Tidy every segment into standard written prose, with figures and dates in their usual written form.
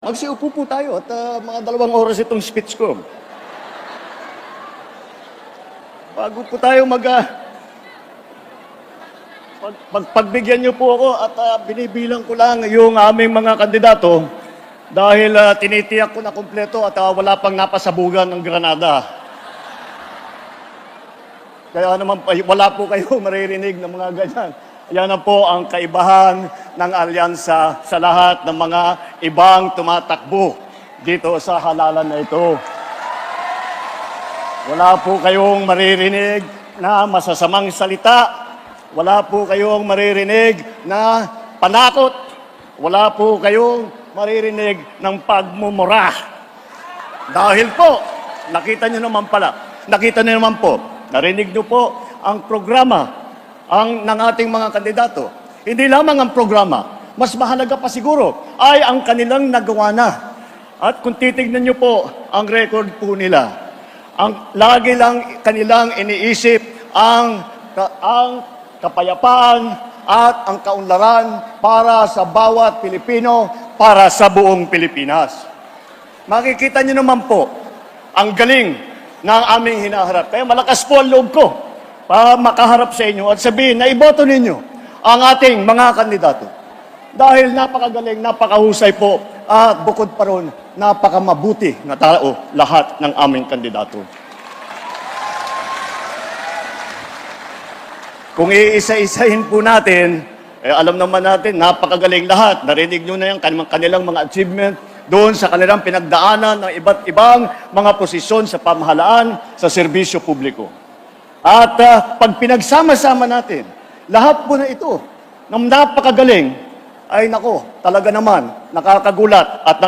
Magsiupo po tayo at mga 2 oras itong speech ko. Bago po tayo pagbigyan niyo po ako at binibilang ko lang yung aming mga kandidato dahil tinitiyak ko na kumpleto at wala pang napasabugan ng granada. Kaya naman wala po kayo maririnig ng mga ganyan. Yan na po ang kaibahan ng alyansa sa lahat ng mga ibang tumatakbo dito sa halalan na ito. Wala po kayong maririnig na masasamang salita. Wala po kayong maririnig na panakot. Wala po kayong maririnig ng pagmumura. Dahil po, nakita niyo naman po, narinig niyo po ang programa ng ating mga kandidato. Hindi lamang ang programa, mas mahalaga pa siguro ay ang kanilang nagawa na. At kung titignan niyo po ang record po nila, ang lagi lang kanilang iniisip ang kapayapaan at ang kaunlaran para sa bawat Pilipino, para sa buong Pilipinas. Makikita niyo naman po ang galing ng aming hinaharap. Kaya malakas po ang loob ko para makaharap sa inyo at sabihin na iboto ninyo ang ating mga kandidato. Dahil napakagaling, napakahusay po at bukod pa ron, napakamabuti na tao lahat ng aming kandidato. Kung iisa-isahin po natin, alam naman natin, napakagaling lahat. Narinig nyo na yung kanilang mga achievement doon sa kanilang pinagdaanan ng iba't ibang mga posisyon sa pamahalaan, sa serbisyo publiko. At pag pinagsama-sama natin, lahat po na ito, ng napakagaling, ay nako, talaga naman, nakakagulat at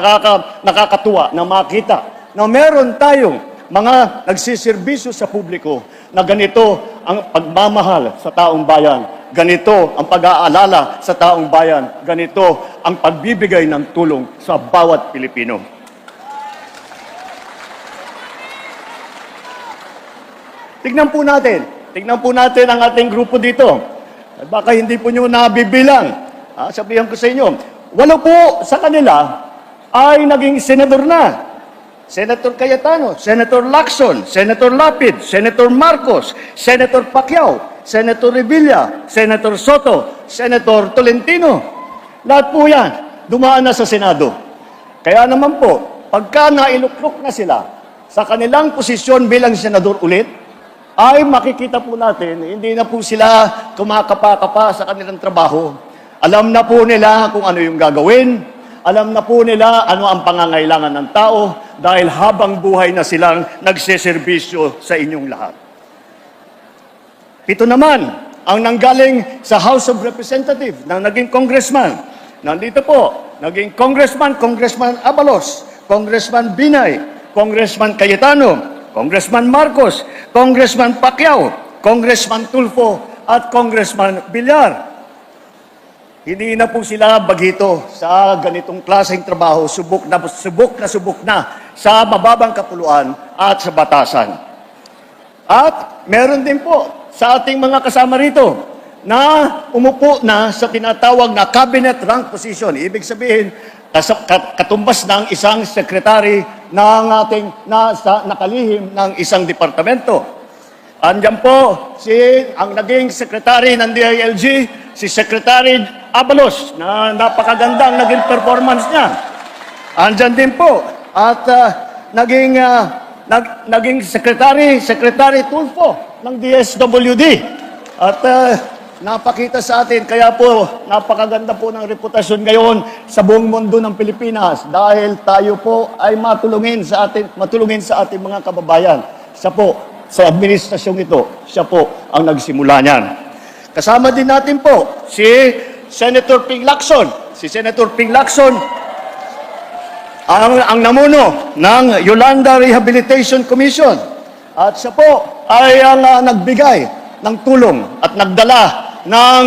nakakatuwa na makita na meron tayong mga nagsiservisyo sa publiko na ganito ang pagmamahal sa taong bayan, ganito ang pag-aalala sa taong bayan, ganito ang pagbibigay ng tulong sa bawat Pilipino. Tignan po natin ang ating grupo dito. Baka hindi po nyo nabibilang. Sabihan ko sa inyo, 8 po sa kanila ay naging senador na. Senator Cayetano, Senator Lacson, Senator Lapid, Senator Marcos, Senator Pacquiao, Senator Revilla, Senator Soto, Senator Tolentino. Lahat po yan, dumaan na sa Senado. Kaya naman po, pagka nailuklok na sila sa kanilang posisyon bilang senador ulit, ay makikita po natin, hindi na po sila kumakapa-kapa sa kanilang trabaho. Alam na po nila kung ano yung gagawin. Alam na po nila ano ang pangangailangan ng tao dahil habang buhay na silang nagseserbisyo sa inyong lahat. 7 naman ang nanggaling sa House of Representatives na naging congressman. Nandito po, naging congressman Abalos, Congressman Binay, Congressman Cayetano, Congressman Marcos, Congressman Pacquiao, Congressman Tulfo, at Congressman Villar. Hindi na po sila bagito sa ganitong klaseng trabaho, subok na sa mababang kapuluan at sa batasan. At meron din po sa ating mga kasama rito na umupo na sa tinatawag na cabinet rank position. Ibig sabihin, katumbas ng isang sekretary ng ating nakalihim ng isang departamento. Andyan po ang naging sekretary ng DILG, si Secretary Abalos, na napakagandang naging performance niya. Andyan din po at naging Secretary Tulfo ng DSWD. At napakita sa atin, kaya po napakaganda po ng reputasyon ngayon sa buong mundo ng Pilipinas dahil tayo po ay matulungin sa ating mga kababayan. Sa administrasyong ito, siya po ang nagsimula niyan. Kasama din natin po si Senator Ping Lacson. Si Senator Ping Lacson ang namuno ng Yolanda Rehabilitation Commission. At siya po ay ang nagbigay ng tulong at nagdala ng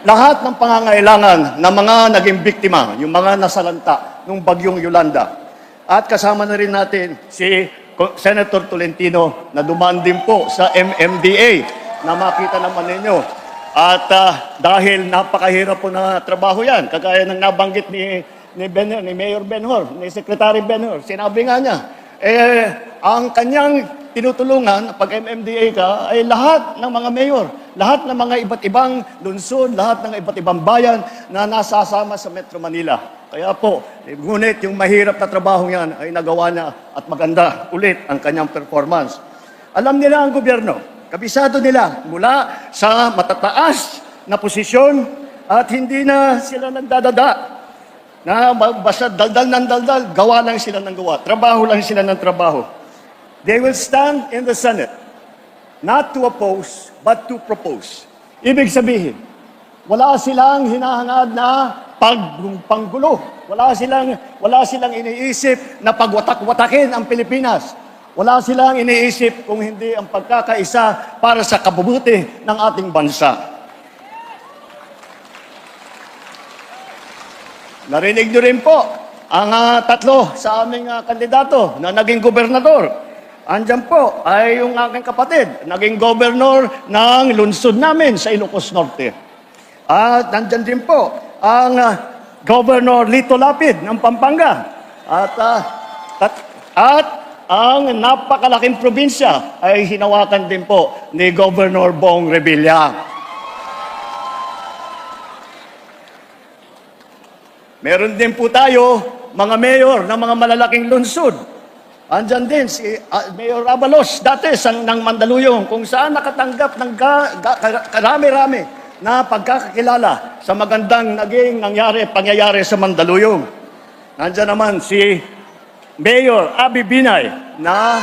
lahat ng pangangailangan ng mga naging biktima, yung mga nasalanta ng bagyong Yolanda. At kasama na rin natin si Senator Tolentino na dumaan din po sa MMDA na makita naman ninyo. At dahil napakahirap po na trabaho yan, kagaya ng nabanggit ni ni Mayor Benhur, ni Secretary Benhur. Sinabi nga niya, ang kanyang tinutulungan, pag MMDA ka, ay lahat ng mga mayor, lahat ng mga iba't ibang lungsod, lahat ng iba't ibang bayan na nasasama sa Metro Manila. Kaya po, ngunit yung mahirap na trabaho yan ay nagawa niya at maganda ulit ang kanyang performance. Alam nila ang gobyerno, kabisado nila mula sa matataas na posisyon at hindi na sila nagdadada na basta daldal ng daldal, gawa lang sila ng gawa, trabaho lang sila ng trabaho. They will stand in the Senate, not to oppose, but to propose. Ibig sabihin, wala silang hinahangad na panggulo. Wala silang iniisip na pagwatak-watakin ang Pilipinas. Wala silang iniisip kung hindi ang pagkakaisa para sa kabubuti ng ating bansa. Narinig nyo rin po ang tatlo sa aming kandidato na naging gobernador. Andyan po ay yung aking kapatid, naging gobernador ng lungsod namin sa Ilocos Norte. At nandyan din po ang Governor Lito Lapid ng Pampanga. At ang napakalaking probinsya ay hinawakan din po ni Governor Bong Revilla. Meron din po tayo mga mayor ng mga malalaking lungsod. Andyan din si Mayor Abalos dati ng Mandaluyong kung saan nakatanggap ng karami-rami na pagkakakilala sa magandang naging pangyayari sa Mandaluyong. Nandyan naman si Mayor Abby Binay na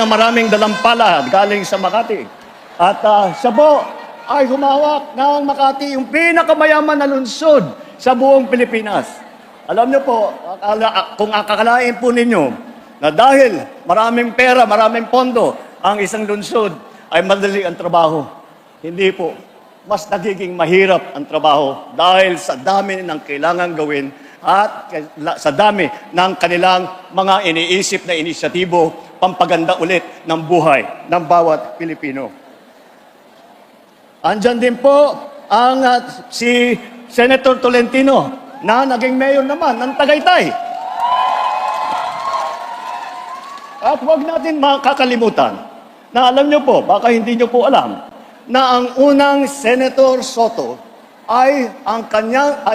maraming dalampala galing sa Makati. At siya po ay humawak ng Makati, yung pinakamayaman na lungsod sa buong Pilipinas. Alam niyo po, kung akakalain po ninyo na dahil maraming pera, maraming pondo, ang isang lungsod ay madali ang trabaho. Hindi po. Mas nagiging mahirap ang trabaho dahil sa dami ng kailangan gawin at sa dami ng kanilang mga iniisip na inisyatibo pampaganda ulit ng buhay ng bawat Pilipino. Andyan din po ang si Senator Tolentino na naging mayor naman ng Tagaytay. At huwag natin makakalimutan na alam nyo po, baka hindi nyo po alam, na ang unang Senator Soto ay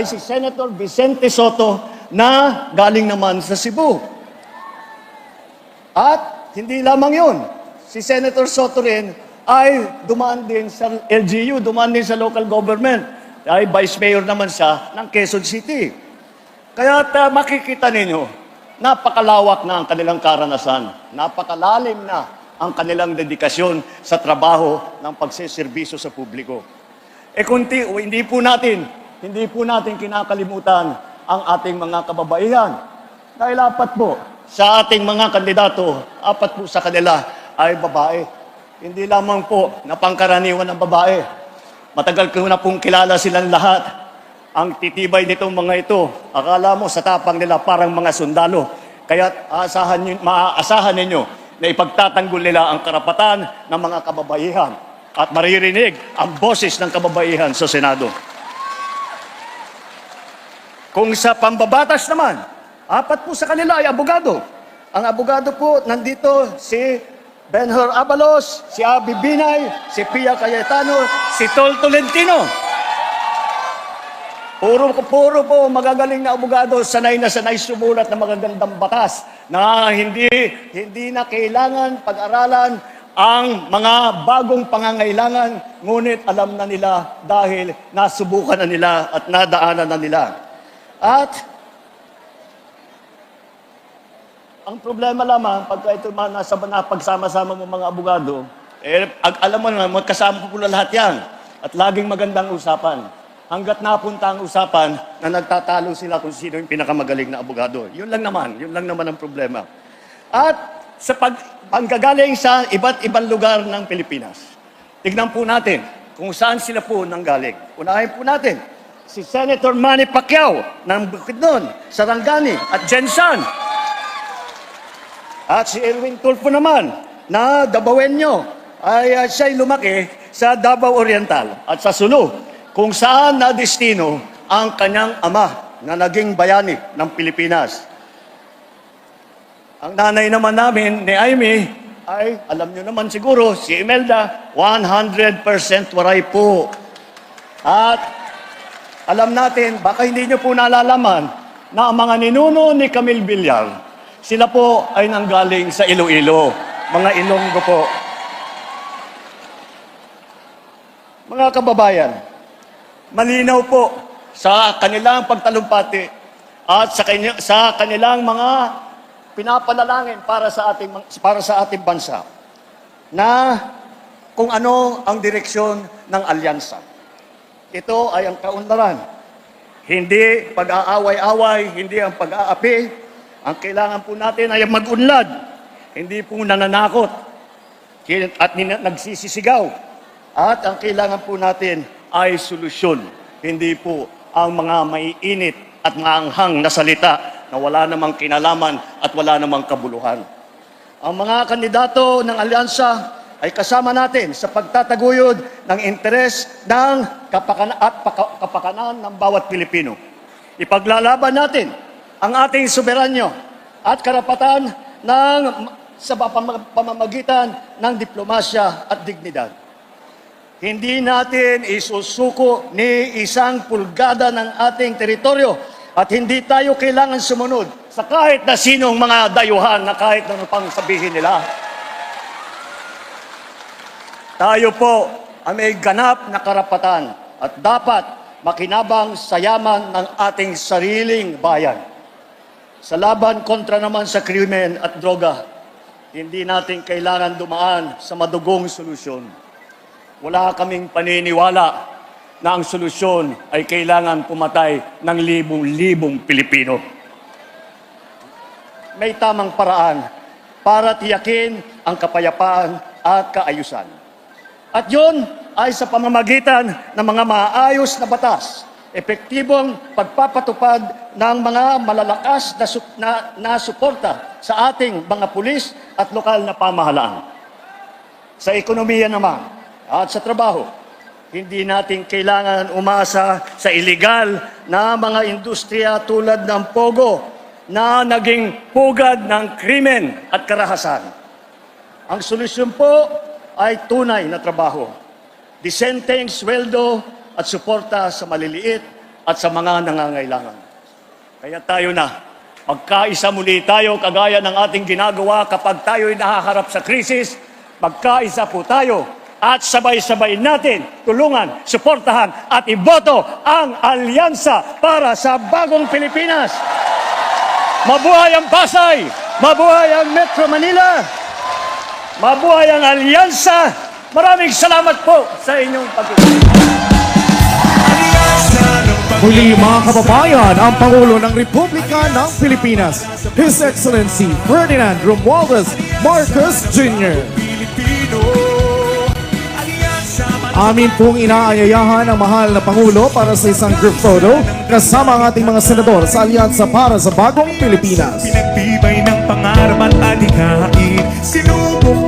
si Senator Vicente Soto na galing naman sa Cebu. At hindi lamang yun, si Senator Soto rin ay dumaan din sa LGU, dumaan din sa local government. Ay vice mayor naman siya ng Quezon City. Kaya makikita ninyo, napakalawak na ang kanilang karanasan, napakalalim na ang kanilang dedikasyon sa trabaho ng pagseserbisyo sa publiko. Hindi po natin kinakalimutan ang ating mga kababaihan. Dahil apat po sa ating mga kandidato, apat po sa kanila ay babae. Hindi lamang po na pangkaraniwan ng babae. Matagal ko na pong kilala silang lahat. Ang titibay nitong mga ito, akala mo sa tapang nila parang mga sundalo. Kaya maaasahan ninyo na ipagtatanggol nila ang karapatan ng mga kababaihan at maririnig ang boses ng kababaihan sa Senado. Kung sa pambabatas naman, apat po sa kanila ay abogado. Ang abogado po, nandito si Benhur Abalos, si Abby Binay, si Pia Cayetano, si Tol Tolentino. Puro po magagaling na abogado, sanay na sanay sumulat ng magagandang batas na hindi na kailangan pag-aralan ang mga bagong pangangailangan, ngunit alam na nila dahil nasubukan na nila at nadaanan na nila. At ang problema lamang, pagka ito napagsama-sama mo mga abogado, alam mo naman, magkasama po lahat yan. At laging magandang usapan. Hanggat napunta ang usapan na nagtatalo sila kung sino yung pinakamagaling na abogado. Yun lang naman ang problema. At sa panggagaling sa iba't ibang lugar ng Pilipinas, tignan po natin kung saan sila po nanggaling. Unahin po natin, si Senator Manny Pacquiao ng Bukidnon, Sarangani at Jensan. At si Erwin Tulfo naman na Dabawenyo ay siya'y lumaki sa Davao Oriental at sa Sulu. kung saan na destino ang kanyang ama na naging bayani ng Pilipinas. Ang nanay naman namin ni Aimee ay, alam nyo naman siguro, si Imelda, 100% waray po. At alam natin, baka hindi nyo po nalalaman na ang mga ninuno ni Camille Villar, sila po ay nanggaling sa Iloilo, mga Ilonggo po. Mga kababayan, malinaw po sa kanilang pagtalumpati at sa kanilang mga pinapanalangin para sa ating bansa na kung ano ang direksyon ng alyansa. Ito ay ang kaunlaran. Hindi pag-aaway-away, hindi ang pag-aapi. Ang kailangan po natin ay mag-unlad, hindi po nananakot at nagsisisigaw. At ang kailangan po natin ay solusyon, hindi po ang mga maiinit at maanghang na salita na wala namang kinalaman at wala namang kabuluhan. Ang mga kandidato ng alyansa ay kasama natin sa pagtataguyod ng interes ng kapakanan ng bawat Pilipino. Ipaglalaban natin ang ating soberanyo at karapatan sa pamamagitan ng diplomasya at dignidad. Hindi natin isusuko ni isang pulgada ng ating teritoryo at hindi tayo kailangan sumunod sa kahit na sinong mga dayuhan na kahit ano pang sabihin nila. Tayo po ay may ganap na karapatan at dapat makinabang sa yaman ng ating sariling bayan. Sa laban kontra naman sa krimen at droga, hindi natin kailangan dumaan sa madugong solusyon. Wala kaming paniniwala na ang solusyon ay kailangan pumatay ng libong-libong Pilipino. May tamang paraan para tiyakin ang kapayapaan at kaayusan. At yun ay sa pamamagitan ng mga maayos na batas, epektibong pagpapatupad ng mga malalakas na suporta sa ating mga pulis at lokal na pamahalaan. Sa ekonomiya naman, at sa trabaho, hindi natin kailangan umasa sa iligal na mga industriya tulad ng Pogo na naging pugad ng krimen at karahasan. Ang solusyon po ay tunay na trabaho, disenteng sweldo at suporta sa maliliit at sa mga nangangailangan. Kaya tayo na, magkaisa muli tayo kagaya ng ating ginagawa kapag tayo'y nahaharap sa krisis, magkaisa po tayo at sabay-sabay natin tulungan, suportahan at iboto ang alyansa para sa bagong Pilipinas. Mabuhay ang Pasay! Mabuhay ang Metro Manila! Mabuhay ang alyansa! Maraming salamat po sa inyong pagkikinig. Muli mga kababayan, ang Pangulo ng Republika ng Pilipinas, His Excellency Ferdinand Romualdez Marcos Jr. Amin pong inaayayahan ang mahal na Pangulo para sa isang group photo kasama ang ating mga senador sa Alyansa para sa Bagong Pilipinas. Pinagbibay ng pangarap at adhikain, sinubok